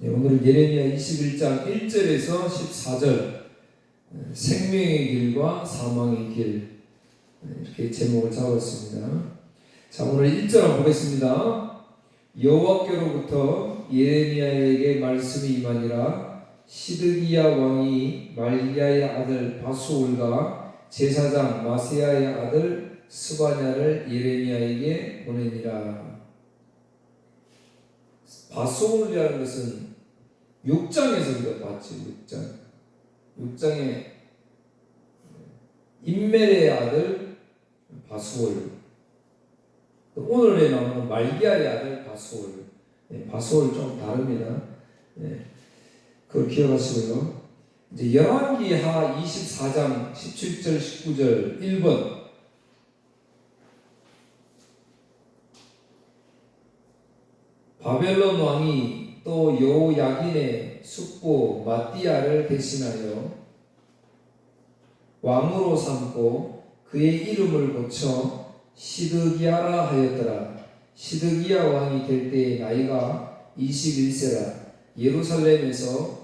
네, 오늘은 예레미야 21장 1절에서 14절 생명의 길과 사망의 길 이렇게 제목을 잡았습니다. 자, 오늘 1절 한번 보겠습니다. 여호와께로부터 예레미야에게 말씀이 임하니라. 시드기야 왕이 말기야의 아들 바수올과 제사장 마세야의 아들 스바냐를 예레미야에게 보내니라. 바수올이라는 것은 6장에서 우리가 봤죠. 6장에 임멜의 아들 바수올, 오늘에 나오는 말기야의 아들 바수올. 바수올 좀 다릅니다. 그걸 기억하시고요. 이제 열왕기하 24장 17절 19절 1번 바벨론 왕이 또 여호야긴의 숙부 마띠아를 대신하여 왕으로 삼고 그의 이름을 고쳐 시드기야라 하였더라. 시드기야 왕이 될 때의 나이가 21세라. 예루살렘에서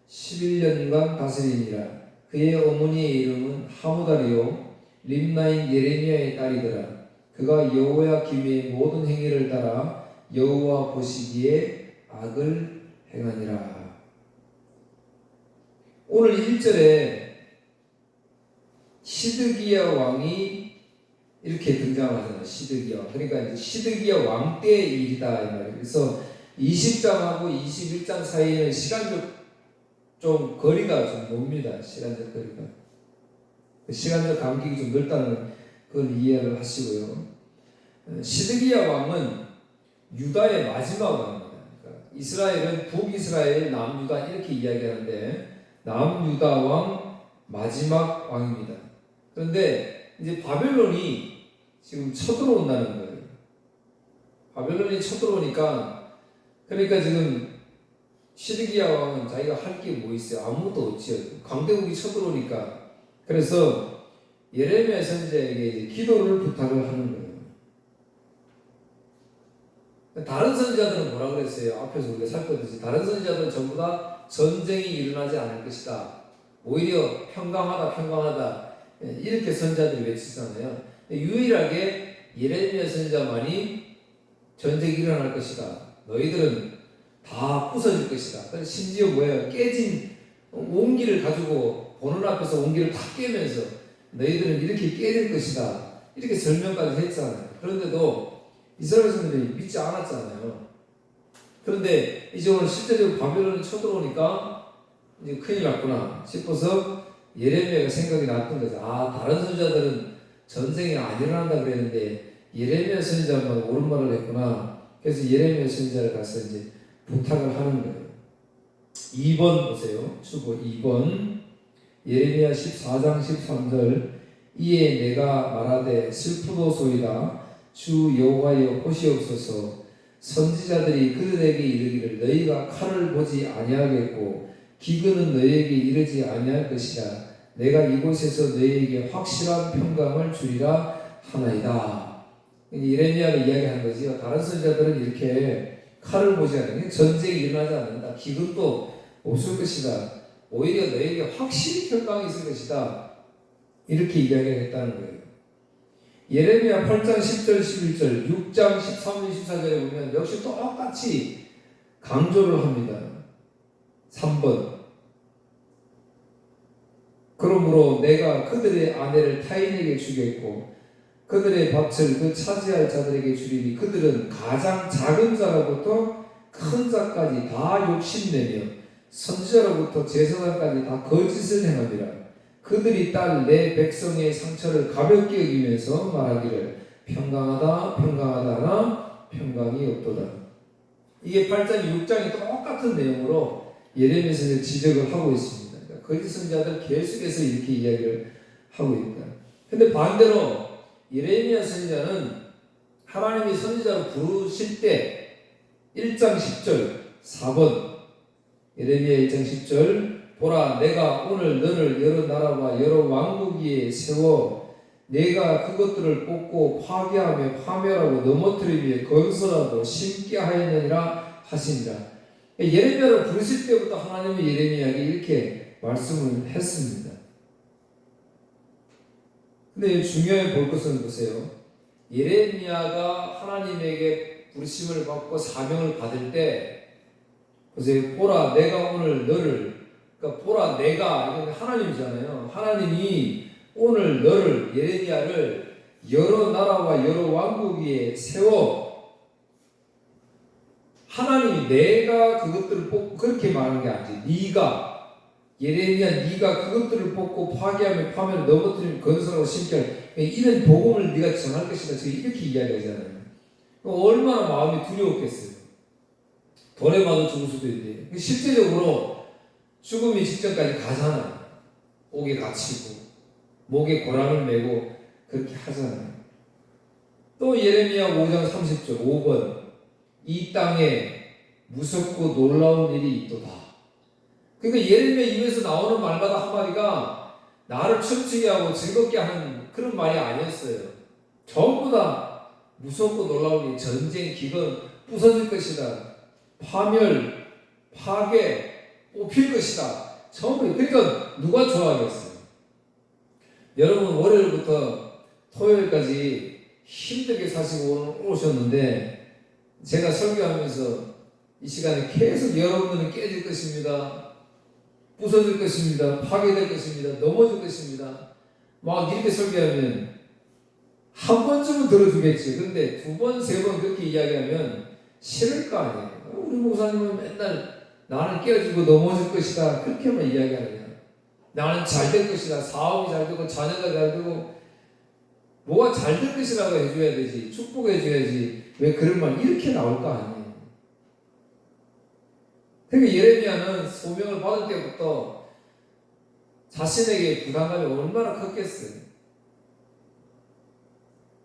11년간 다스리니라. 그의 어머니의 이름은 하무다리요 림나인 예레미야의 딸이더라. 그가 여호야김의 모든 행위를 따라 여호와 보시기에 악을 행하니라. 오늘 1절에 시드기야 왕이 이렇게 등장하잖아요. 시드기야. 그러니까 이제 시드기야 왕 때의 일이다 이 말이에요. 그래서 20장하고 21장 사이에는 시간적 좀 거리가 좀 멉니다. 시간적 거리가. 시간적 간격이 좀 넓다는 걸 이해를 하시고요. 시드기야 왕은 유다의 마지막 왕입니다. 그러니까 이스라엘은 북이스라엘, 남유다 이렇게 이야기하는데 남유다 왕 마지막 왕입니다. 그런데 이제 바벨론이 지금 쳐들어온다는 거예요. 바벨론이 쳐들어오니까 그러니까 지금 시드기야 왕은 자기가 할 게 뭐 있어요? 아무것도 없지요. 강대국이 쳐들어오니까 그래서 예레미야 선지자에게 이제 기도를 부탁을 하는 거예요. 다른 선지자들은 뭐라 그랬어요? 앞에서 우리가 살펴봤듯이 다른 선지자들은 전부 다 전쟁이 일어나지 않을 것이다. 오히려 평강하다 이렇게 선지자들이 외치잖아요. 유일하게 예레미야 선지자만이 전쟁이 일어날 것이다. 너희들은 다 부서질 것이다. 심지어 뭐예요? 깨진 옹기를 가지고 보는 앞에서 옹기를 다 깨면서 너희들은 이렇게 깨질 것이다. 이렇게 설명까지 했잖아요. 그런데도 이스라엘 사람들이 믿지 않았잖아요. 그런데 이제 오늘 실제적으로 바벨론이 쳐들어오니까 이제 큰일 났구나 싶어서 예레미야가 생각이 났던 거죠. 아, 다른 선지자들은 전쟁이 안 일어난다 그랬는데 예레미야 선지자만 옳은 말을 했구나. 그래서 예레미야 선지자를 가서 이제 부탁을 하는 거예요. 2번 보세요. 주보 2번 예레미야 14장 13절 이에 내가 말하되 슬프도소이다. 주 여호와여 보시옵소서. 선지자들이 그들에게 이르기를 너희가 칼을 보지 아니하겠고 기근은 너희에게 이르지 아니할 것이라. 내가 이곳에서 너희에게 확실한 평강을 주리라 하나이다. 예레미야가 이야기한 거지요. 다른 선지자들은 이렇게 칼을 보지 않으면 전쟁이 일어나지 않는다. 기근도 없을 것이다. 오히려 너희에게 확실히 평강이 있을 것이다. 이렇게 이야기했다는 거예요. 예레미야 8장 10절 11절 6장 13절 14절에 보면 역시 똑같이 강조를 합니다. 3번 그러므로 내가 그들의 아내를 타인에게 주겠고 그들의 밭을 그 차지할 자들에게 주리니 그들은 가장 작은 자로부터 큰 자까지 다 욕심내며 선지자로부터 제사장까지 다 거짓을 행하리라. 그들이 딸 내 백성의 상처를 가볍게 여기면서 말하기를 평강하다 평강하다나 평강이 없도다. 이게 8장 6장이 똑같은 내용으로 예레미야에서 지적을 하고 있습니다. 그러니까 거짓 선지자들 계속해서 이렇게 이야기를 하고 있다. 근데 반대로 예레미야 선지자는 하나님이 선지자로 부르실 때 1장 10절 4번 예레미야 1장 10절 보라 내가 오늘 너를 여러 나라와 여러 왕국 위에 세워 내가 그것들을 뽑고 파괴하며 파멸하고 넘어뜨리며 건설하고 심게 하였느니라 하시니라. 예레미야를 부르실 때부터 하나님이 예레미야에게 이렇게 말씀을 했습니다. 근데 중요해 볼 것은 보세요. 예레미야가 하나님에게 부르심을 받고 사명을 받을 때 보세요. 보라 내가 오늘 너를, 그러니까 보라 내가, 이건 하나님이잖아요. 하나님이 오늘 너를, 예레미야를 여러 나라와 여러 왕국 위에 세워. 하나님이 내가 그것들을 뽑고 그렇게 말하는 게 아니지. 네가, 예레미야 네가 그것들을 뽑고 파괴하며 파멸을 넘어뜨리며 건설하고 심게 할 이런 복음을 네가 전할 것이다. 지금 이렇게 이야기하잖아요. 얼마나 마음이 두려웠겠어요. 돌에 맞아 죽을 수도 있는데 실제적으로 죽음이 직전까지 가잖아요. 옥에 갇히고 목에 고랑을 메고 그렇게 하잖아요. 또 예레미야 5장 30절 5번 이 땅에 무섭고 놀라운 일이 있도다. 그러니까 예레미야 입에서 나오는 말마다 한마디가 나를 춤추게 하고 즐겁게 하는 그런 말이 아니었어요. 전부 다 무섭고 놀라운 일, 전쟁, 기근, 부서질 것이다. 파멸, 파괴, 뽑힐 것이다. 전부. 그러니까 누가 좋아하겠어요? 여러분 월요일부터 토요일까지 힘들게 사시고 오셨는데 제가 설교하면서 이 시간에 계속 여러분들은 깨질 것입니다. 부서질 것입니다. 파괴될 것입니다. 넘어질 것입니다. 막 이렇게 설교하면 한 번쯤은 들어주겠지. 근데 두 번, 세 번 그렇게 이야기하면 싫을 거 아니에요. 우리 목사님은 맨날 나는 깨어지고 넘어질 것이다. 그렇게만 이야기하느냐. 나는 잘 될 것이다. 사업이 잘 되고 자녀가 잘 되고 뭐가 잘 될 것이라고 해줘야 되지. 축복해줘야지. 왜 그런 말 이렇게 나올 거 아니에요. 그러니까 예레미야는 소명을 받을 때부터 자신에게 부담감이 얼마나 컸겠어요.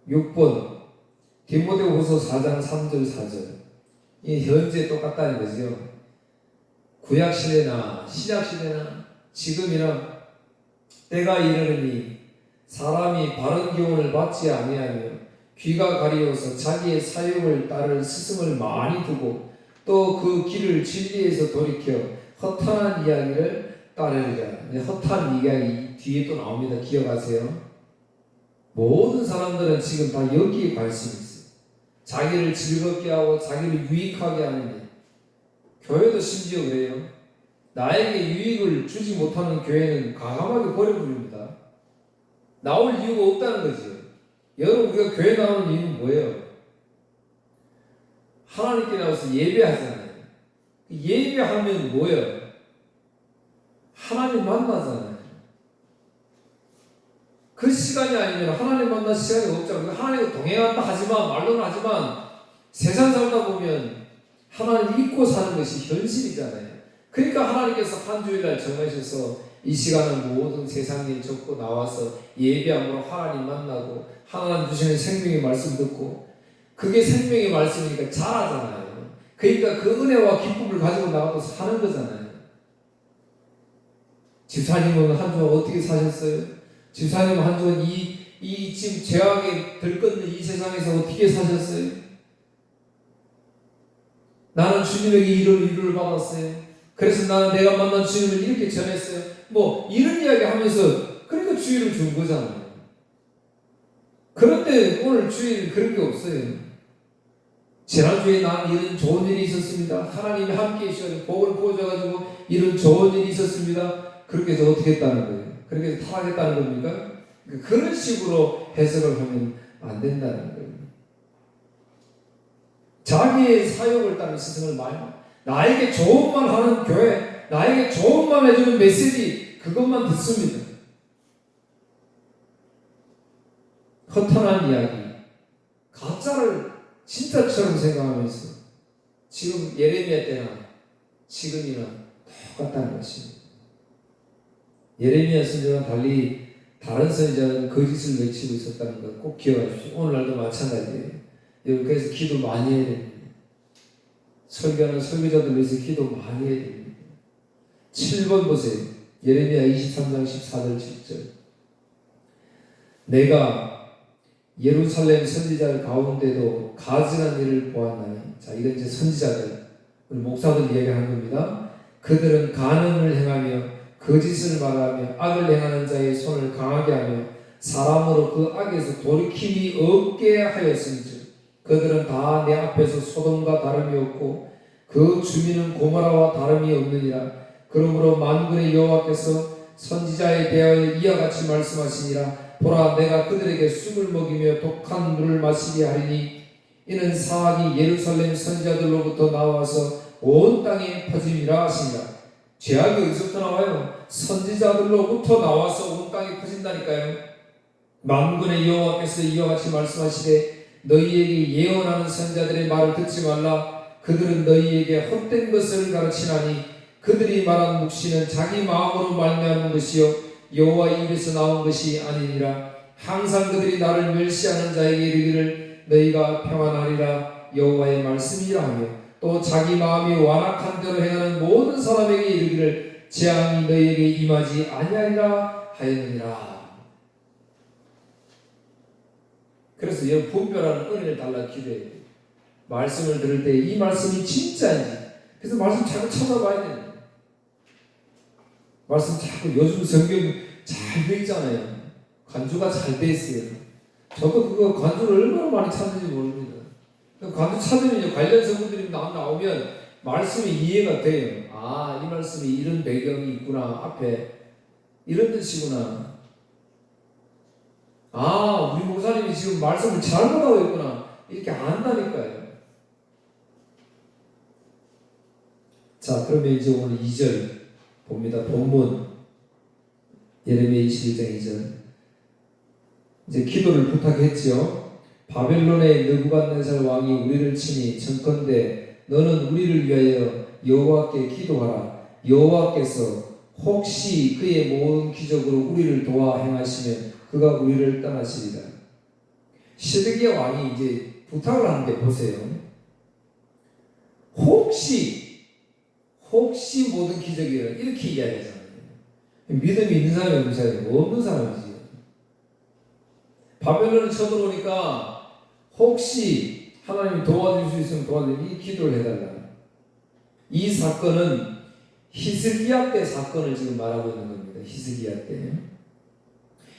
6번 디모데후서 4장 3절 4절 이 현재 똑같다는 거죠. 구약시대나 신약시대나 지금이나 때가 이르느니 사람이 바른 교훈을 받지 아니하며 귀가 가리워서 자기의 사욕을 따를 스승을 많이 두고 또 그 길을 진리에서 돌이켜 허탄한 이야기를 따르리라. 허탄 이야기 뒤에 또 나옵니다. 기억하세요. 모든 사람들은 지금 다 여기에 관심이 있어요. 자기를 즐겁게 하고 자기를 유익하게 하는 일. 교회도 심지어 그래요. 나에게 유익을 주지 못하는 교회는 과감하게 버려버립니다. 나올 이유가 없다는 거죠. 여러분 우리가 교회 나오는 이유는 뭐예요? 하나님께 나와서 예배하잖아요. 예배하면 뭐예요? 하나님 만나잖아요. 그 시간이 아니면 하나님 만날 시간이 없잖아요. 하나님과 동행한다 하지만 말로는 하지만 세상 살다 보면 하나님 잊고 사는 것이 현실이잖아요. 그러니까 하나님께서 한 주일날 정하셔서 이 시간은 모든 세상 일 접고 나와서 예배함으로 하나님 만나고 하나님 주시는 생명의 말씀 듣고 그게 생명의 말씀이니까 잘하잖아요. 그러니까 그 은혜와 기쁨을 가지고 나가서 사는 거잖아요. 집사님은 한 주간 어떻게 사셨어요? 집사님은 한 주간 이 지금 죄악에 들끓는 이 세상에서 어떻게 사셨어요? 나는 주님에게 이런 위로를 받았어요. 그래서 나는 내가 만난 주님을 이렇게 전했어요. 뭐 이런 이야기 하면서 그러니까 주의를 준 거잖아요. 그런데 오늘 주의는 그런 게 없어요. 지난주에 나는 이런 좋은 일이 있었습니다. 하나님이 함께 해주셔서 복을 부어줘가지고 이런 좋은 일이 있었습니다. 그렇게 해서 어떻게 했다는 거예요? 그렇게 해서 타락했다는 겁니까? 그런 식으로 해석을 하면 안 된다는 거예요. 자기의 사역을 따른 스승을 많이 나에게 좋은 말 하는 교회, 나에게 좋은 말 해주는 메시지 그것만 듣습니다. 허탄한 이야기, 가짜를 진짜처럼 생각하면서 지금 예레미야 때나 지금이나 똑같다는 것입니다. 예레미야 선지자와 달리 다른 선지자는 거짓을 외치고 있었다는 것 꼭 기억하십시오. 오늘날도 마찬가지예요. 여러분 그래서 기도 많이 해야 됩니다. 설교하는 설교자들 위해서 기도 많이 해야 됩니다. 7번 보세요. 예레미야 23장 14절 7절 내가 예루살렘 선지자들 가운데도 가증한 일을 보았나니 자 이건 이제 선지자들 우리 목사들 이야기하는 겁니다. 그들은 간음을 행하며 거짓을 말하며 악을 행하는 자의 손을 강하게 하며 사람으로 그 악에서 돌이킴이 없게 하였은즉 그들은 다 내 앞에서 소돔과 다름이 없고 그 주민은 고모라와 다름이 없느니라. 그러므로 만군의 여호와께서 선지자에 대하여 이와 같이 말씀하시니라. 보라, 내가 그들에게 쑥을 먹이며 독한 물을 마시게 하리니 이는 사악이 예루살렘 선지자들로부터 나와서 온 땅에 퍼짐이라 하시니라. 죄악이 어디서부터 나와요? 선지자들로부터 나와서 온 땅에 퍼진다니까요. 만군의 여호와께서 이와 같이 말씀하시되 너희에게 예언하는 선지자들의 말을 듣지 말라. 그들은 너희에게 헛된 것을 가르치나니 그들이 말한 묵시는 자기 마음으로 말미암은 것이요 여호와 입에서 나온 것이 아니니라. 항상 그들이 나를 멸시하는 자에게 이르기를 너희가 평안하리라 여호와의 말씀이라 하며 또 자기 마음이 완악한 대로 행하는 모든 사람에게 이르기를 재앙이 너희에게 임하지 아니하리라 하였느니라. 그래서 여러분 분별하는 은혜를 달라 기도해야 돼요. 말씀을 들을 때 이 말씀이 진짜인지. 그래서 말씀 자꾸 찾아봐야 돼요. 말씀 자꾸 요즘 성경 잘 돼 있잖아요. 간주가 잘 돼 있어요. 저도 그거 간주를 얼마나 많이 찾는지 모릅니다. 간주 찾으면 관련 성분들이 나오면 말씀이 이해가 돼요. 아, 이 말씀이 이런 배경이 있구나. 앞에 이런 뜻이구나. 아, 우리 목사님이 지금 말씀을 잘못하고 있구나. 이렇게 안다니까요. 자, 그러면 이제 오늘 2절 봅니다. 본문 예레미야 21장 2절. 이제 기도를 부탁했지요. 바벨론의 느부갓네살 왕이 우리를 치니 청컨대 너는 우리를 위하여 여호와께 기도하라. 여호와께서 혹시 그의 모든 기적으로 우리를 도와 행하시면 그가 우리를 떠나시리라. 시드기야 왕이 이제 부탁을 하는데 보세요. 혹시 모든 기적이라 이렇게 이야기하잖아요. 믿음이 있는 사람이 없는 사람이 없는 사람이지. 바벨론을 쳐들어오니까 혹시 하나님이 도와줄 수 있으면 도와주면 이 기도를 해달라. 이 사건은 히스기야 때 사건을 지금 말하고 있는 겁니다. 히스기야 때.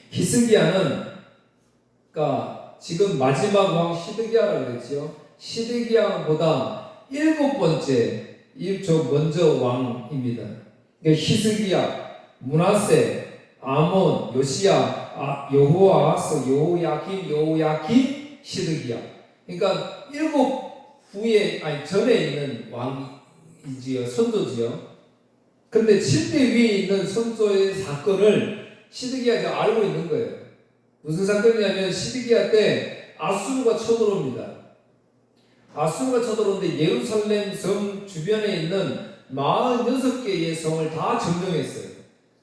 히스기야는 그러니까 지금 마지막 왕 시드기야라고 그랬죠. 시드기야보다 7번째 먼저 왕입니다. 그러니까 히스기야, 므낫세, 아몬, 요시야, 여호아스, 요야긴, 시드기야. 그러니까 7 전에 있는 왕이지요, 선조지요. 근데 7대 위에 있는 선조의 사건을 시드기야가 알고 있는 거예요. 무슨 사건이냐면 시드기야 때 아수르가 쳐들어옵니다. 아수르가 쳐들어오는데 예루살렘 성 주변에 있는 46개의 성을 다 점령했어요.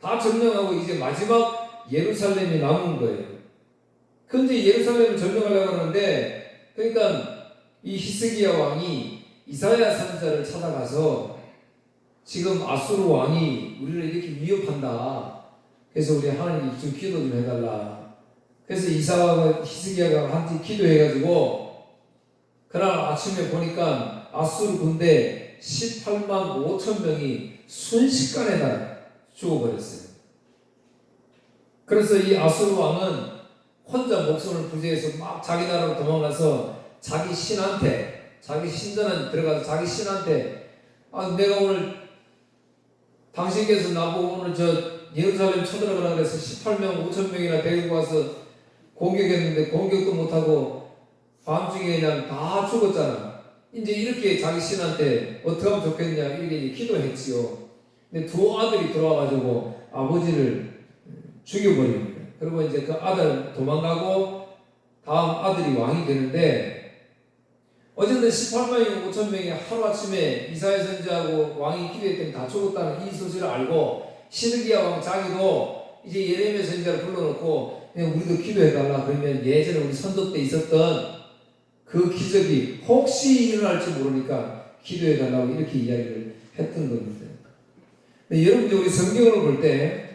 다 점령하고 이제 마지막 예루살렘이 남은 거예요. 근데 예루살렘을 점령하려고 하는데 그러니까 이 히스기야 왕이 이사야 선지자를 찾아가서 지금 아수르 왕이 우리를 이렇게 위협한다. 그래서 우리 하나님 좀 기도 좀 해달라. 그래서 히스기야가 한테 기도해가지고 그날 아침에 보니까 아수르 군대 18만 5천 명이 순식간에 다 죽어버렸어요. 그래서 이 아수르 왕은 혼자 목숨을 부지해서 막 자기 나라로 도망가서 자기 신한테, 자기 신전에 들어가서 자기 신한테 내가 오늘 당신께서 나보고 오늘 예루살렘 쳐들어가라 그래서 18명 5천 명이나 데리고 와서 공격했는데 공격도 못하고 밤중에 그냥 다 죽었잖아. 이제 이렇게 자기 신한테 어떻게 하면 좋겠냐 이렇게 기도했지요. 근데 두 아들이 들어와가지고 아버지를 죽여버립니다. 그리고 이제 그 아들 도망가고 다음 아들이 왕이 되는데 어쨌든 18만 5천 명이 하루아침에 이사야 선지자하고 왕이 기도했더니 다 죽었다는 이 소식을 알고 시드기야 왕 자기도 이제 예레미야 선지자를 불러놓고 그냥 우리도 기도해달라. 그러면 예전에 우리 선조 때 있었던 그 기적이 혹시 일어날지 모르니까 기도해달라고 이렇게 이야기를 했던 겁니다. 근데 여러분들 우리 성경을 볼 때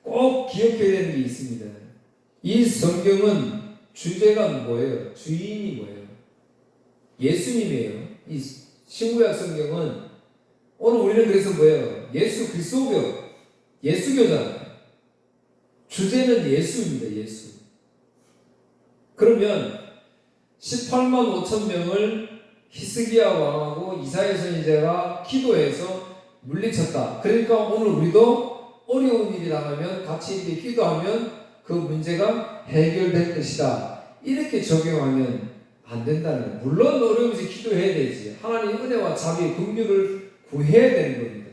꼭 기억해야 되는 게 있습니다. 이 성경은 주제가 뭐예요? 주인이 뭐예요? 예수님이에요. 이 신구약 성경은 오늘 우리는 그래서 뭐예요? 예수 그리스도교, 예수교잖아요. 주제는 예수입니다. 예수. 그러면 18만 5천 명을 히스기야 왕하고 이사야 선지자가 기도해서 물리쳤다. 그러니까 오늘 우리도 어려운 일이 나가면 같이 이렇게 기도하면 그 문제가 해결될 것이다. 이렇게 적용하면 안 된다는 거예요. 물론 어려우면서 기도해야 되지. 하나님 은혜와 자비의 긍휼을 구해야 되는 겁니다.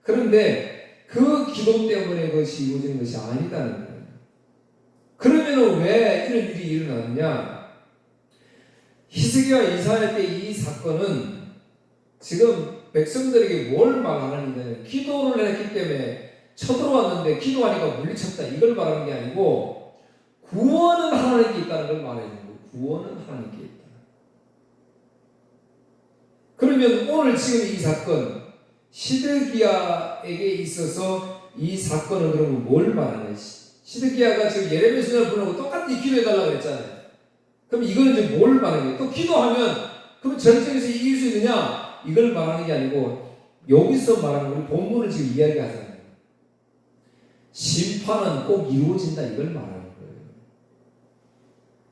그런데 그 기도 때문에 그것이 이루어지는 것이 아니다는 거예요. 그러면 왜 이런 일이 일어나느냐? 히스기야 이사야 때 이 사건은 지금 백성들에게 뭘 말하느냐면 기도를 했기 때문에 쳐들어왔는데 기도하니까 물리쳤다 이걸 말하는 게 아니고 구원은 하나님께 있다는 걸 말해주는 거예요. 구원은 하나님께 있다. 그러면 오늘 지금 이 사건 시드기야에게 있어서 이 사건은 그러면 뭘 말하냐? 시드기야가 지금 예레미야 선지자를 부르고 똑같이 기도해달라고 그랬잖아요. 그럼 이거는 이제 뭘 말하는 거예요? 또 기도하면 그럼 전쟁에서 이길 수 있느냐? 이걸 말하는 게 아니고 여기서 말하는 우리 본문을 지금 이야기하잖아요. 심판은 꼭 이루어진다 이걸 말하는 거예요.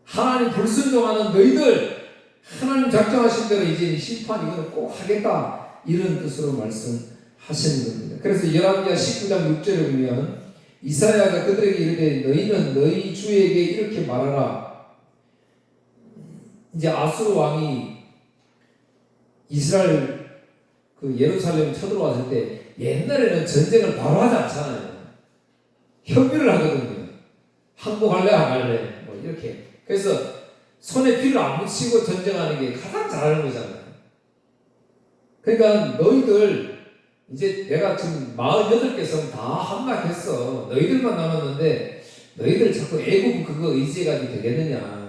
하나님 불순종하는 너희들 하나님 작정하신 대로 이제 심판 이거는 꼭 하겠다 이런 뜻으로 말씀하시는 겁니다. 그래서 열왕기하 19장 6절에 보면 이사야가 그들에게 이르되 너희는 너희 주에게 이렇게 말하라. 이제 아수르 왕이 이스라엘 그 예루살렘 쳐들어왔을 때 옛날에는 전쟁을 바로 하지 않잖아요. 협의를 하거든요. 항복할래 안 할래 뭐 이렇게. 그래서 손에 피를 안 묻히고 전쟁하는 게 가장 잘하는 거잖아요. 그러니까 너희들 이제 내가 지금 48개 성 다 함락했어. 너희들만 남았는데 너희들 자꾸 애굽 그거 의지해가지고 되겠느냐.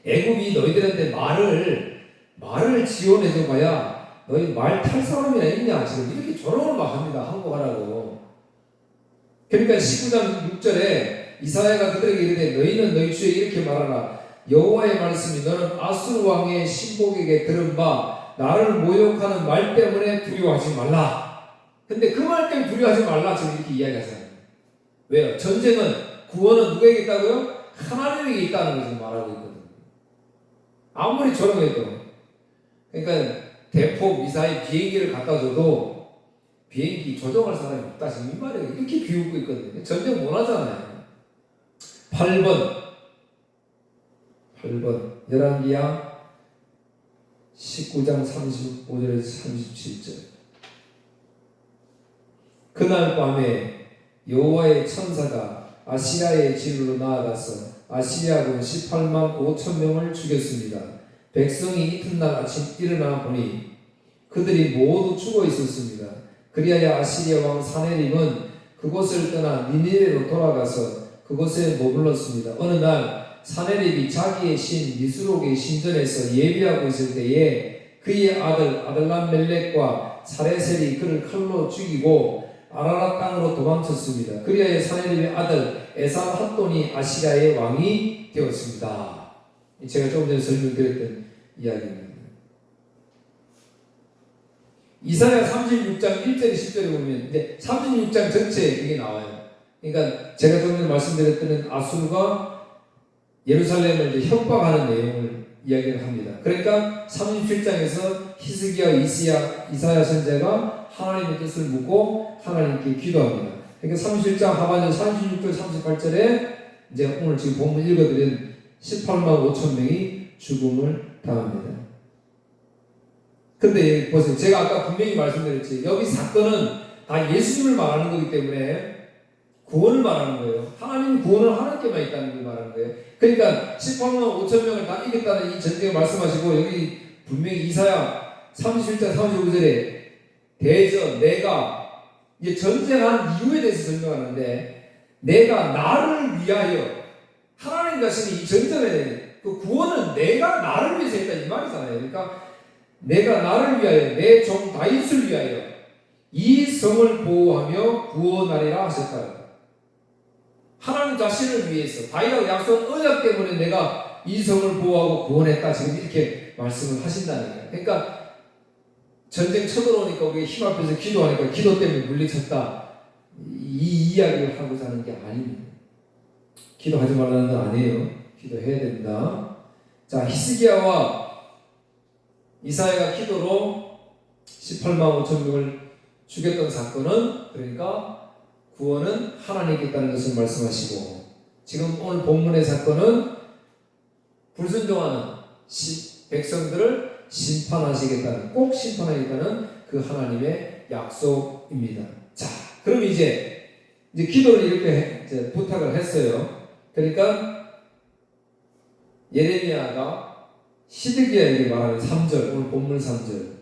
애굽이 너희들한테 말을 지원해줘 봐야 너희 말 탈 사람이나 있냐. 지금 이렇게 조롱을 막 합니다. 항복하라고. 그러니까 19장 6절에 이사야가 그들에게 이르되 너희는 너희 주에 이렇게 말하라. 여호와의 말씀이 너는 아수르 왕의 신복에게 들은 바 나를 모욕하는 말 때문에 두려워하지 말라. 근데 그 말 때문에 두려워하지 말라 지금 이렇게 이야기하잖아요. 왜요? 전쟁은 구원은 누구에게 있다고요? 하나님에게 있다는 것을 말하고 있거든요. 아무리 조롱해도. 그러니까 대포 미사일 비행기를 갖다 줘도 비행기 조종할 사람이 없다 지금 이 말이에요. 이렇게 비웃고 있거든요. 전쟁 못 하잖아요. 8번 열왕기하 19장 35절에서 37절. 그날 밤에 여호와의 천사가 아시리아의 진으로 나아가서 아시리아군 18만 5천 명을 죽였습니다. 백성이 이튿날 아침 일어나 보니 그들이 모두 죽어 있었습니다. 그리하여 아시리아 왕 사네립은 그곳을 떠나 니느웨로 돌아가서 그곳에 머물렀습니다. 어느 날 사네립이 자기의 신 니스록의 신전에서 예비하고 있을 때에 그의 아들 아들람멜렉과 사레셀이 그를 칼로 죽이고 아라랏 땅으로 도망쳤습니다. 그리하여 사네립의 아들 에산 핫돈이 아시리아의 왕이 되었습니다. 제가 조금 전에 설명드렸던 이야기입니다. 이사야 36장 1절에 10절에 보면 이제 36장 전체에 이게 나와요. 그러니까 제가 조금 전에 말씀드렸던 아수르가 예루살렘을 이제 협박하는 내용을 이야기를 합니다. 그러니까 37장에서 히스기야 이사야 선지자가 하나님의 뜻을 묻고 하나님께 기도합니다. 그러니까 37장 하반절 36절 38절에 이제 오늘 지금 본문 읽어드린 18만 5천 명이 죽음을 당합니다. 근데 보세요. 제가 아까 분명히 말씀드렸지. 여기 사건은 다 예수님을 말하는 거기 때문에 구원을 말하는 거예요. 하나님 구원은 하나님께만 있다는 걸 말하는 거예요. 그러니까 18만 5천 명을 다 이겼다는 이 전쟁을 말씀하시고 여기 분명히 이사야 37장 35절에 대저 내가 이제 전쟁한 이유에 대해서 설명하는데 내가 나를 위하여 하나님 자신이 이 전쟁에 그 구원은 내가 나를 위해서 했다 이 말이잖아요. 그러니까 내가 나를 위하여 내 종 다윗을 위하여 이 성을 보호하며 구원하리라 하셨다. 하나님 자신을 위해서 다윗하고 약속한 언약 때문에 내가 이 성을 보호하고 구원했다 지금 이렇게 말씀을 하신다는 거예요. 그러니까 전쟁 쳐들어오니까 우리 힘 앞에서 기도하니까 기도 때문에 물리쳤다. 이 이야기를 하고자 하는 게 아닙니다. 기도하지 말라는 건 아니에요. 기도해야 됩니다. 자, 히스기야와 이사야가 기도로 18만 5천 명을 죽였던 사건은, 그러니까 구원은 하나님께 있다는 것을 말씀하시고, 지금 오늘 본문의 사건은 불순종하는 백성들을 심판하시겠다는, 꼭 심판하겠다는 그 하나님의 약속입니다. 자, 그럼 이제 기도를 이렇게 이제 부탁을 했어요. 그러니까 예레미야가 시드기야에게 말하는 3절, 오늘 본문 3절.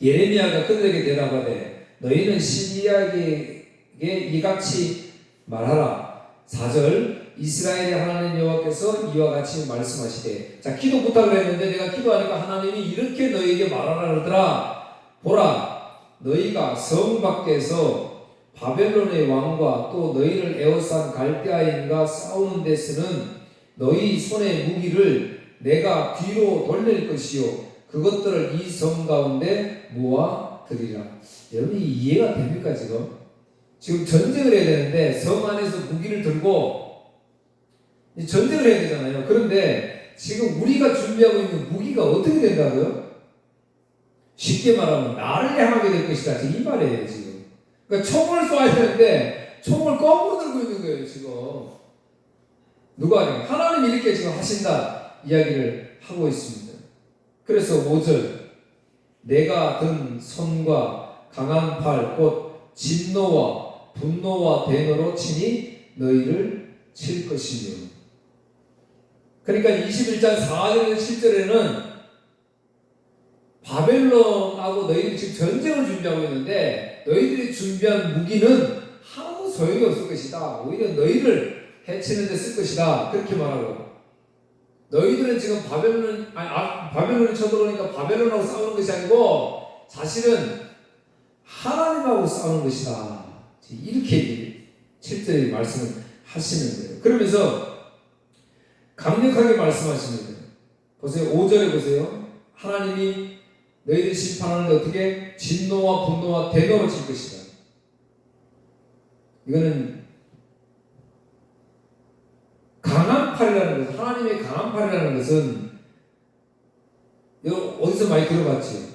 예레미야가 그들에게 대답하되 너희는 시드기야에게 이같이 말하라. 4절. 이스라엘의 하나님 여호와께서 이와 같이 말씀하시되. 자, 기도 부탁을 했는데 내가 기도하니까 하나님이 이렇게 너희에게 말하라 그러더라. 보라, 너희가 성 밖에서 바벨론의 왕과 또 너희를 에워싼 갈대아인과 싸우는 데 쓰는 너희 손의 무기를 내가 뒤로 돌릴 것이요 그것들을 이 성 가운데 모아 드리라. 여러분이 이해가 됩니까? 지금 전쟁을 해야 되는데 성 안에서 무기를 들고 전쟁을 해야 되잖아요. 그런데 지금 우리가 준비하고 있는 무기가 어떻게 된다고요? 쉽게 말하면 나를 향하게 될 것이다. 이 말이에요 지금. 그러니까 총을 쏘아야 되는데 총을 거꾸로 들고 있는 거예요 지금. 누가 하냐? 하나님이 이렇게 지금 하신다 이야기를 하고 있습니다. 그래서 5절, 내가 든 손과 강한 팔 곧 진노와 분노와 대노로 치니 너희를 칠 것이며. 그러니까 21장 4절에서 7절에는 바벨론하고 너희들이 지금 전쟁을 준비하고 있는데 너희들이 준비한 무기는 아무 소용이 없을 것이다. 오히려 너희를 해치는 데 쓸 것이다. 그렇게 말하고, 너희들은 지금 바벨론이 쳐들어오니까 바벨론하고 싸우는 것이 아니고 사실은 하나님하고 싸우는 것이다. 이렇게 7절에 말씀을 하시는 거예요. 그러면서 강력하게 말씀하십니다. 보세요. 5절에 보세요. 하나님이 너희들 심판하는데 어떻게? 진노와 분노와 대노로 칠 것이다. 이거는 강한 팔이라는 것은, 하나님의 강한 팔이라는 것은 어디서 많이 들어봤지?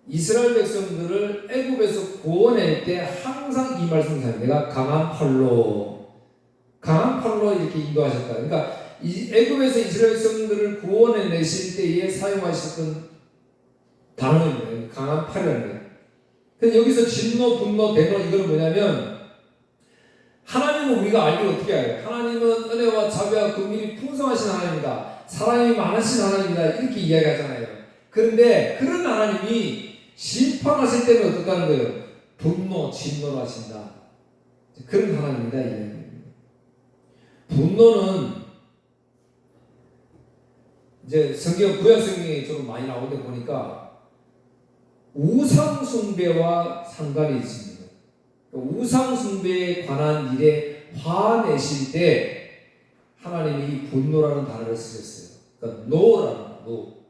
이스라엘 백성들을 애굽에서 구원할 때 항상 이 말씀을 하는, 내가 강한 팔로 이렇게 인도하셨다. 그러니까 이 애굽에서 이스라엘 백성들을 구원해 내실 때에 사용하셨던 단어입니다. 강한 팔이라는 거예요. 근데 여기서 진노, 분노, 대노, 이거는 뭐냐면, 하나님은 우리가 알기 어떻게 알아요? 하나님은 은혜와 자비와 긍휼이 풍성하신 하나님이다. 사랑이 많으신 하나님이다. 이렇게 이야기하잖아요. 그런데 그런 하나님이 심판하실 때는 어떻게 하는 거예요? 분노, 진노로 하신다. 그런 하나님이다. 이 이야기입니다. 분노는 이제 구약 성경에 좀 많이 나오다 보니까 우상 숭배와 상관이 있습니다. 우상 숭배에 관한 일에 화내실 때 하나님이 분노라는 단어를 쓰셨어요. 그러니까 노라는 노.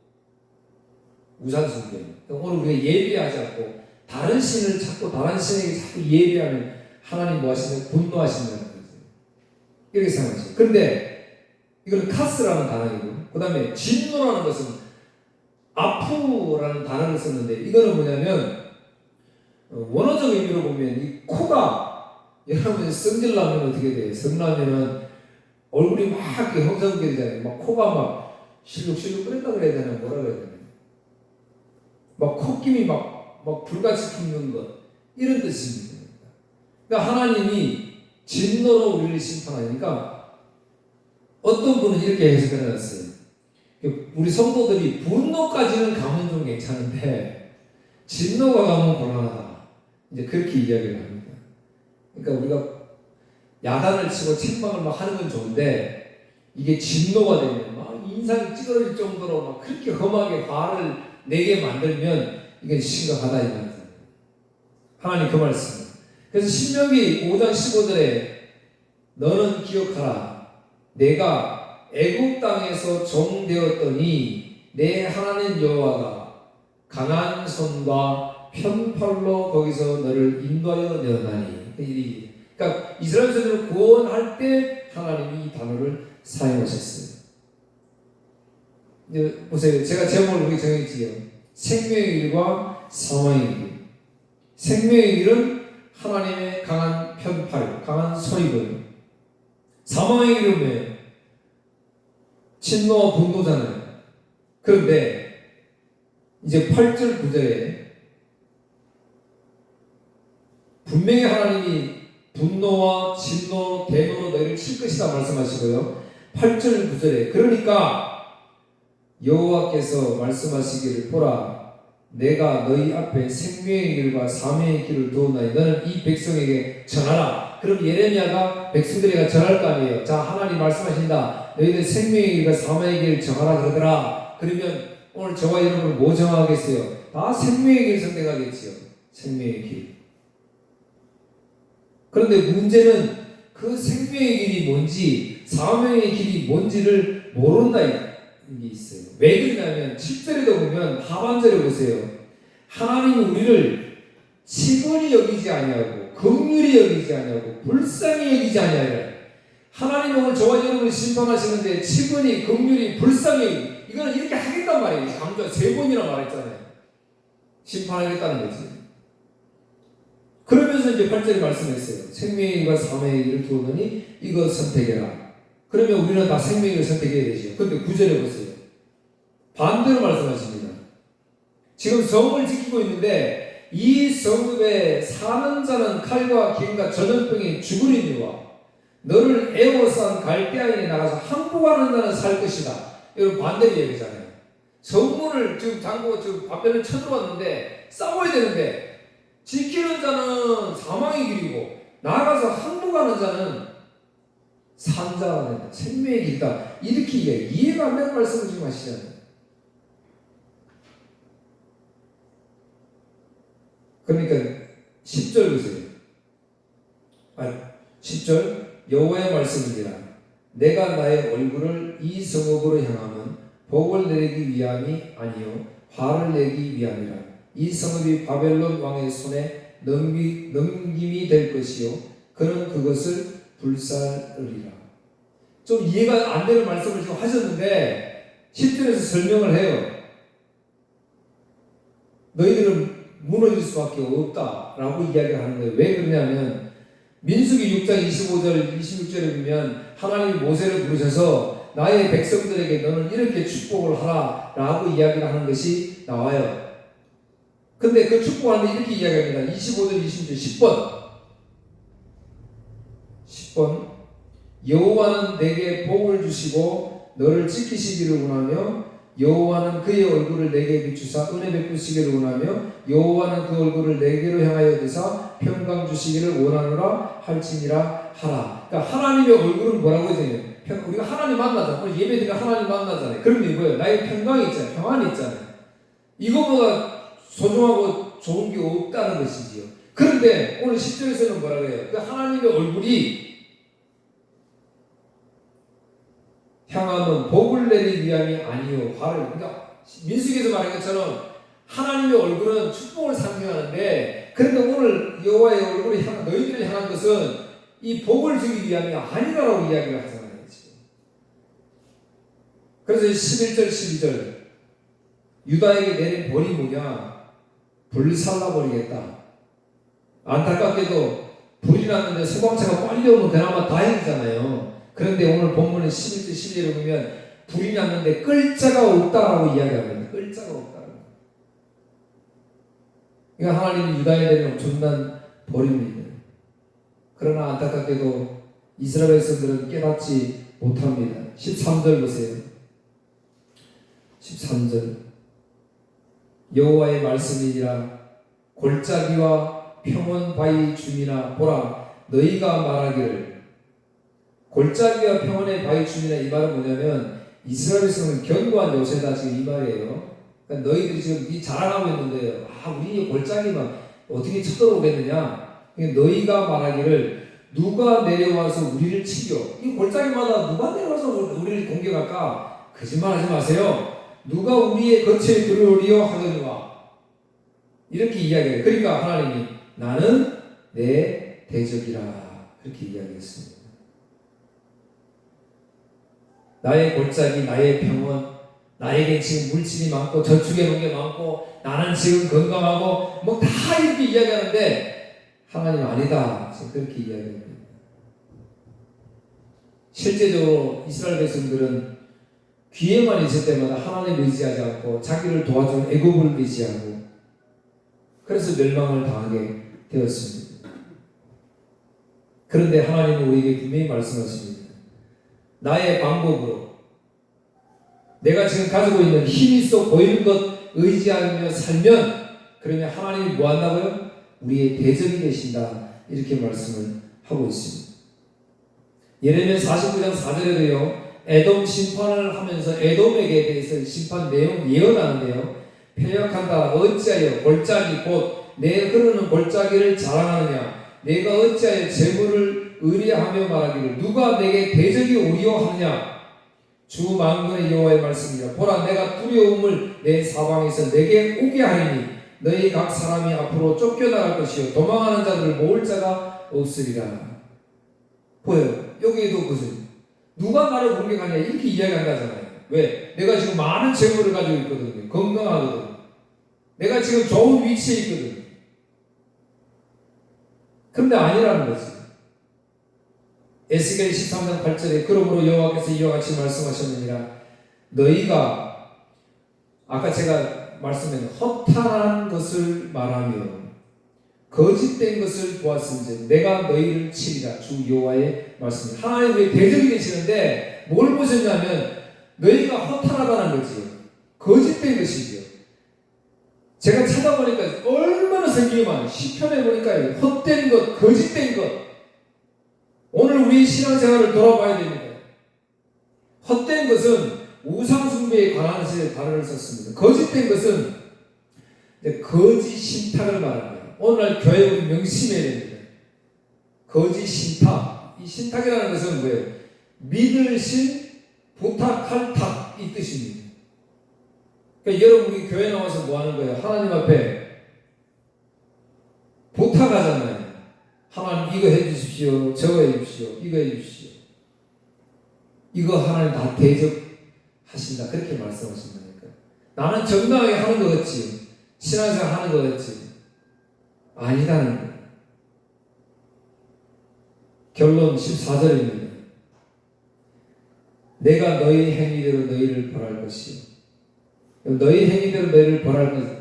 우상 숭배. 오늘 우리가 예배하지 않고 다른 신을 찾고 다른 신에게 자꾸 예배하면 하나님 뭐 하시냐면 분노하신다는 거죠. 이렇게 생각하시죠. 그런데 이거는 카스라는 단어이고, 그 다음에 진노라는 것은 아프라는 단어를 썼는데, 이거는 뭐냐면 원어적 의미로 보면 이 코가, 여러분 성질나면 어떻게 돼요? 성나면은 얼굴이 막 형성되게 되잖아요. 막 코가 막 실룩실룩 끓였다 그래야 되나, 뭐라 그래야 되나, 막 콧김이 막 불같이 붙는 것, 이런 뜻입니다. 그러니까 하나님이 진노로 우리를 심판하니까 어떤 분은 이렇게 해석을 해놨어요. 우리 성도들이 분노까지는 가면 좀 괜찮은데 진노가 가면 곤란하다. 이제 그렇게 이야기를 합니다. 그러니까 우리가 야단을 치고 책망을 막 하는 건 좋은데, 이게 진노가 되면 막 인상이 찌그러질 정도로 막 그렇게 험하게 화를 내게 만들면 이게 심각하다 이 말이에요. 하나님 그 말씀입니다. 그래서 신명기 5장 15절에 너는 기억하라. 내가 애굽 땅에서 종 되었더니 내 하나님 여호와가 강한 손과 편팔로 거기서 너를 인도하여 내었나니. 그러니까 이스라엘 백성들을 구원할 때 하나님이 이 단어를 사용하셨어요. 이제 보세요. 제가 제목을 그렇게 정했지요. 생명의 길과 사망의 길. 생명의 길은 하나님의 강한 편팔, 강한 손이고요. 사망의 길은 뭐예요? 진노와 분노잖아요. 그런데 이제 8절 9절에 분명히 하나님이 분노와 진노, 대노로 너희를 칠 것이다 말씀하시고요. 8절 9절에 그러니까 여호와께서 말씀하시기를 보라 내가 너희 앞에 생명의 길과 사명의 길을 두었나니 너는 이 백성에게 전하라. 그럼 예레미야가 백성들에게 전할 거 아니에요. 자, 하나님 말씀하신다. 너희들 생명의 길과 사명의 길을 정하라 그러더라. 그러면 오늘 저와 여러분은 뭐 정하겠어요? 다 생명의 길을 선택하겠지요. 생명의 길. 그런데 문제는 그 생명의 길이 뭔지 사명의 길이 뭔지를 모른다는 게 있어요. 왜 그러냐면 7절에도 보면 하반절에 보세요. 하나님이 우리를 치근히 여기지 아니하고 긍휼히 여기지 아니하고 불쌍히 여기지 아니하여 하나님이 오늘 저와 여러분을 심판하시는데 치근히 긍휼히 불쌍히 이거는 이렇게 하겠단 말이에요. 강조 3번이나 말했잖아요. 심판하겠다는 거지. 그러면서 이제 8절에 말씀했어요. 생명의 길과 사명의 길을 두었더니 이거 선택해라. 그러면 우리는 다 생명의 길을 선택해야 되죠. 그런데 9절에 보세요. 반대로 말씀하십니다. 지금 성을 지키고 있는데 이 성읍에 사는 자는 칼과 기근과 전염병에 죽으리니와 너를 애워싼 갈대아인에 나가서 항복하는 자는 살 것이다. 여러분 반대로 얘기잖아요. 성문을 지금 잠그고 지금 반대를 쳐들어왔는데 싸워야 되는데 지키는 자는 사망의 길이고 나아가서 항복하는 자는 산자가 된다. 생명의 길이다. 이렇게 이해가 안 되는 말씀을 지금 하시잖아요. 그러니까 10절 보세요. 10절 여호와의 말씀이니라. 내가 나의 얼굴을 이 성읍으로 향하면 복을 내리기 위함이 아니요 화를 내기 위함이라. 이 성읍이 바벨론 왕의 손에 넘김이 될 것이요 그는 그것을 불살으리라. 좀 이해가 안 되는 말씀을 지금 하셨는데 10절에서 설명을 해요. 너희들은 무너질 수밖에 없다라고 이야기를 하는 거예요. 왜 그러냐면 민수기 6장 25절 26절에 보면 하나님이 모세를 부르셔서 나의 백성들에게 너는 이렇게 축복을 하라 라고 이야기를 하는 것이 나와요. 근데 그 축복하는데 이렇게 이야기합니다. 25절 26절 10번 여호와는 내게 복을 주시고 너를 지키시기를 원하며 여호와는 그의 얼굴을 내게 비추사 은혜 베푸시기를 원하며 여호와는 그 얼굴을 내게로 향하여 드사 평강 주시기를 원하노라 할지니라 하라. 그러니까 하나님의 얼굴은 뭐라고 해야 우리가 하나님 만나잖아요. 우리 예배드리면 하나님 만나잖아요. 그러면 이거예요. 나의 평강이 있잖아요. 평안이 있잖아요. 이거보다 소중하고 좋은 게 없다는 것이지요. 그런데 오늘 10절에서는 뭐라고 해요? 그 하나님의 얼굴이 향하면 복을 내리기 위함이 아니요 화를. 그러니까 민수기에서 말한 것처럼 하나님의 얼굴은 축복을 상징하는데 그런데 오늘 여호와의 얼굴이 너희들을 향한 것은 이 복을 주기 위함이 아니라고 이야기를 하잖아요. 지금. 그래서 11절 12절 유다에게 내린 벌이 뭐냐? 불살라버리겠다. 안타깝게도 불이 났는데 소방차가 빨리 오면 그나마 다행이잖아요. 그런데 오늘 본문의 11절 12절을 보면 불이 났는데 끌 자가 없다라고 이야기합니다. 끌 자가 없다. 그러니까 하나님이 유다에 내린 엄청난 벌입니다. 그러나 안타깝게도 이스라엘 백성들은 깨닫지 못합니다. 13절 보세요. 13절 여호와의 말씀이니라. 골짜기와 평원 바위 주민아 보라 너희가 말하기를. 골짜기와 평원의 바위 주민아 이 말은 뭐냐면 이스라엘 백성은 견고한 요새다 지금 이 말이에요. 그러니까 너희들이 지금 이 자랑하고 있는데 우리 골짜기만 어떻게 쳐들어오겠느냐. 그러니까 너희가 말하기를 누가 내려와서 우리를 치려. 이 골짜기마다 누가 내려와서 우리를 공격할까? 거짓말하지 마세요. 누가 우리의 거처에 들어오리요 하거니와 이렇게 이야기해요. 그러니까 하나님이 나는 내 대적이라 그렇게 이야기했습니다. 나의 골짜기, 나의 병원, 나에게 지금 물질이 많고 저축해 놓은 게 많고 나는 지금 건강하고 뭐 다 이렇게 이야기하는데 하나님 아니다. 지금 그렇게 이야기합니다. 실제적으로 이스라엘 백성들은 기회만 있을 때마다 하나님을 의지하지 않고 자기를 도와준 애굽을 의지하고 그래서 멸망을 당하게 되었습니다. 그런데 하나님은 우리에게 분명히 말씀하십니다. 나의 방법으로 내가 지금 가지고 있는 힘 있어 보이는 것 의지하며 살면 그러면 하나님이 뭐 한다고요? 우리의 대적이 되신다. 이렇게 말씀을 하고 있습니다. 예레미야 49장 4절에도요. 에돔 심판을 하면서 에돔에게 대해서 심판 내용 예언하는데요. 패역한다. 어찌하여 골짜기 곧 내 흐르는 골짜기를 자랑하느냐. 내가 어찌하여 재물을 의뢰하며 말하기를 누가 내게 대적이 오리오 하느냐. 주 만군의 여호와의 말씀이라. 보라 내가 두려움을 내 사방에서 내게 오게 하리니 너희 각 사람이 앞으로 쫓겨나갈 것이요 도망하는 자들을 모을 자가 없으리라. 보여요. 여기에도 무슨 누가 나를 공격하냐 이렇게 이야기한다잖아요. 왜? 내가 지금 많은 재물을 가지고 있거든요. 건강하거든. 내가 지금 좋은 위치에 있거든. 그런데 아니라는 거지. 에스겔 13장 8절에 그러므로 여호와께서 이와 같이 말씀하셨느니라. 너희가 아까 제가 말씀한 허탄한 것을 말하며 거짓된 것을 보았은지 내가 너희를 치리라. 주 여호와의 말씀입니다. 하나님의 대적이 되시는데 뭘 보셨냐면 너희가 허탄하다는 거지요. 거짓된 것이지요. 제가 찾아보니까 얼마나 성경이 많아요. 시편에 보니까 헛된 것, 거짓된 것. 오늘 우리 신앙생활을 돌아봐야 됩니다. 헛된 것은 우상숭배에 관한 단어를 썼습니다. 거짓된 것은 거짓 신탁을 말합니다. 오늘날 교회 우리 명심해야 됩니다. 거짓 신탁. 이 신탁이라는 것은 뭐예요? 믿을 신, 부탁할 탁 이 뜻입니다. 그러니까 여러분 우리 교회 나와서 뭐 하는 거예요? 하나님 앞에 부탁하잖아요. 하나님 이거 해주십시오. 저거 해주십시오. 이거 해주십시오. 이거 하나님 다 대접하신다. 그렇게 말씀하신다니까. 나는 정당하게 하는 거 같지. 신앙생활 하는 거 같지. 아니라는 거예요. 결론 14절입니다. 내가 너희 행위대로 너희를 벌할 것이요. 너희 행위대로 너희를 벌할 것.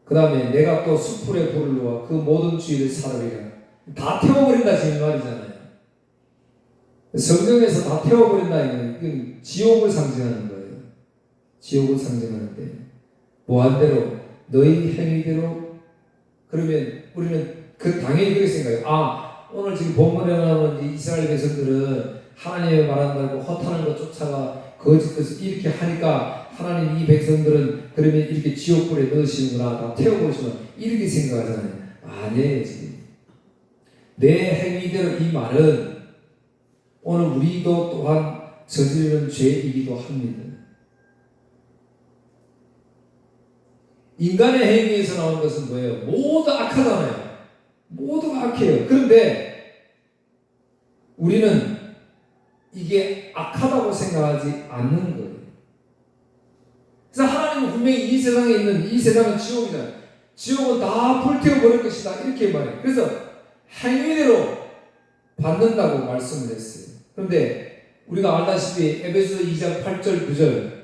그 다음에 내가 또 수풀에 불을 놓아 그 모든 주의를 사르리라. 다 태워버린다 지금 말이잖아요. 성경에서 다 태워버린다 이건 지옥을 상징하는 거예요. 지옥을 상징하는데 무한대로 너희 행위대로. 그러면 우리는 당연히 그렇게 생각해요. 오늘 지금 본문에 나오는 이스라엘 백성들은 하나님의 말한다고 허탄한 것 쫓아가 거짓 것을 이렇게 하니까 하나님 이 백성들은 그러면 이렇게 지옥불에 넣으시는구나, 다 태워버리시구나 이렇게 생각하잖아요. 아니에요. 지금 내 행위대로 이 말은 오늘 우리도 또한 저지르는 죄이기도 합니다. 인간의 행위에서 나오는 것은 뭐예요? 모두 악하잖아요. 모두가 악해요. 그런데 우리는 이게 악하다고 생각하지 않는 거예요. 그래서 하나님은 분명히 이 세상에 있는 이 세상은 지옥이잖아요. 지옥은 다 불태워버릴 것이다 이렇게 말해요. 그래서 행위대로 받는다고 말씀을 했어요. 그런데 우리가 알다시피 에베소 2장 8절 9절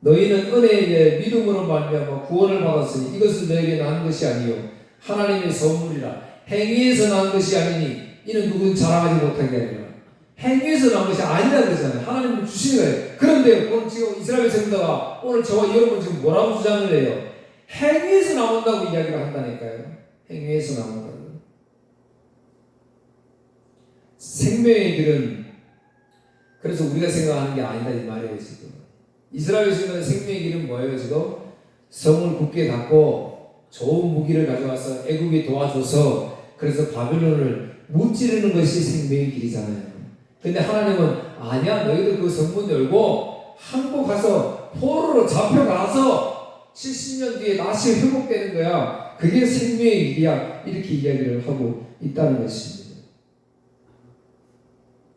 너희는 은혜에 믿음으로 말미암아 구원을 받았으니 이것은 너에게 난 것이 아니요 하나님의 선물이라. 행위에서 난 것이 아니니 이는 누구든 자랑하지 못한 게 아니라. 행위에서 난 것이 아니라는 거잖아요. 하나님은 주시는 거예요. 그런데 오늘 지금 이스라엘 백성들과 오늘 저와 여러분 지금 뭐라고 주장을 해요? 행위에서 나온다고 이야기를 한다니까요. 행위에서 나온다고. 생명의 길은 그래서 우리가 생각하는 게 아니다 이 말이에요. 지금 이스라엘 백성들의 생명의 길은 뭐예요? 지금 성을 굳게 닫고 좋은 무기를 가져와서 애국이 도와줘서 그래서 바빌론을 무찌르는 것이 생명의 길이잖아요. 근데 하나님은 아니야, 너희들 그 성문 열고 항복 가서 포로로 잡혀가서 70년 뒤에 다시 회복되는 거야. 그게 생명의 길이야. 이렇게 이야기를 하고 있다는 것입니다.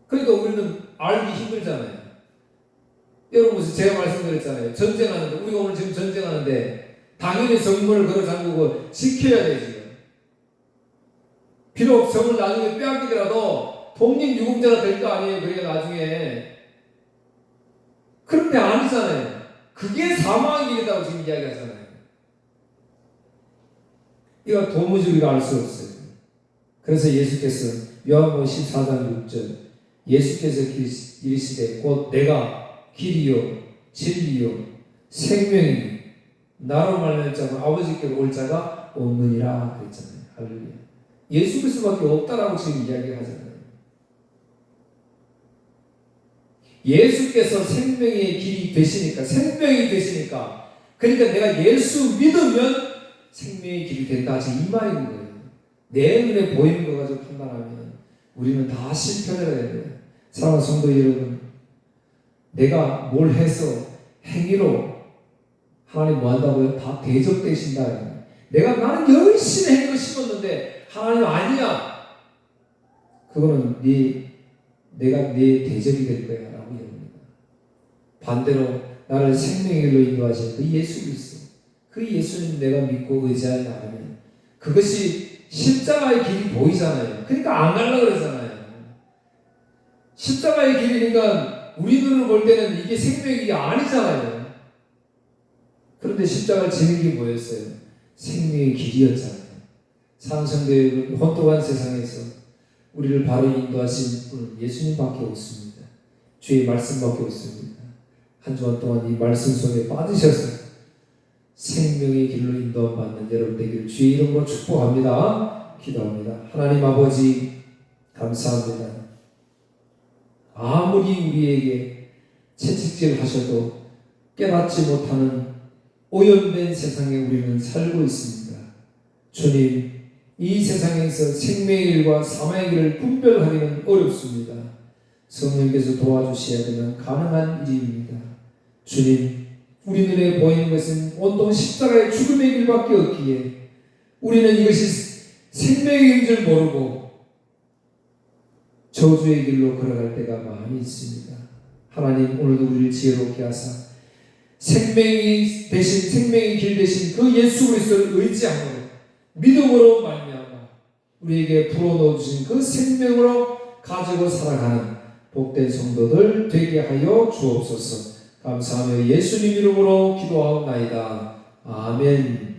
그러니까 우리는 알기 힘들잖아요. 여러분, 제가 말씀드렸잖아요. 전쟁하는데, 우리가 오늘 지금 전쟁하는데 당연히 성문을 걸어 잠그고 지켜야 돼. 지금 비록 성을 나중에 빼앗기더라도 독립유공자가 될 거 아니에요. 그러니까 나중에. 그런데 아니잖아요. 그게 사망의 길이라고 지금 이야기하잖아요. 이거 도무지 우리가 알 수 없어요. 그래서 예수께서 요한복음 14장 6절 예수께서 이르시되 곧 내가 길이요 진리요 생명이니 나로 말미암아 자는 아버지께로 올 자가 없느니라 그랬잖아요. 할렐루야. 예수 그리스도밖에 없다라고 지금 이야기하잖아요. 예수께서 생명의 길이 되시니까, 생명이 되시니까, 그러니까 내가 예수 믿으면 생명의 길이 된다. 지금 이 말인 거예요. 내 눈에 보이는 거 가지고 판단하면 우리는 다 실패를 해요. 사랑하는 성도 여러분, 내가 뭘 해서 행위로 하나님 뭐 한다고요? 다 대적되신다. 나는 열심히 행위를 심었는데 하나님 아니야. 그거는 내가 네 대적이 될 거야 라고 얘기합니다. 반대로 나를 생명의 길로 인도하신 그 예수 그리스도, 그 예수님 내가 믿고 의지하지 않으면 그것이 십자가의 길이 보이잖아요. 그러니까 안 가려고 그러잖아요. 십자가의 길이니까 우리 눈으로 볼 때는 이게 생명의 길이 아니잖아요. 그런데 십자가를 지는 게 뭐였어요? 생명의 길이었잖아요. 사랑성도의 혼돈한 세상에서 우리를 바로 인도하신 분은 예수님밖에 없습니다. 주의 말씀밖에 없습니다. 한 주간 동안 이 말씀 속에 빠지셔서 생명의 길로 인도받는 여러분 되기를 주의 이름으로 축복합니다. 기도합니다. 하나님 아버지 감사합니다. 아무리 우리에게 채찍질 하셔도 깨닫지 못하는 오염된 세상에 우리는 살고 있습니다. 주님, 이 세상에서 생명의 길과 사망의 길을 분별하기는 어렵습니다. 성령께서 도와주셔야 되는 가능한 일입니다. 주님, 우리 눈에 보이는 것은 온통 십자가의 죽음의 길밖에 없기에 우리는 이것이 생명의 길인 줄 모르고 저주의 길로 걸어갈 때가 많이 있습니다. 하나님, 오늘도 우리를 지혜롭게 하사 생명이 대신, 생명의 길 대신 그 예수 그리스도를 의지함으로 믿음으로 말미암아 우리에게 불어넣어 주신 그 생명으로 가지고 살아가는 복된 성도들 되게 하여 주옵소서. 감사하며 예수님 이름으로 기도하옵나이다. 아멘.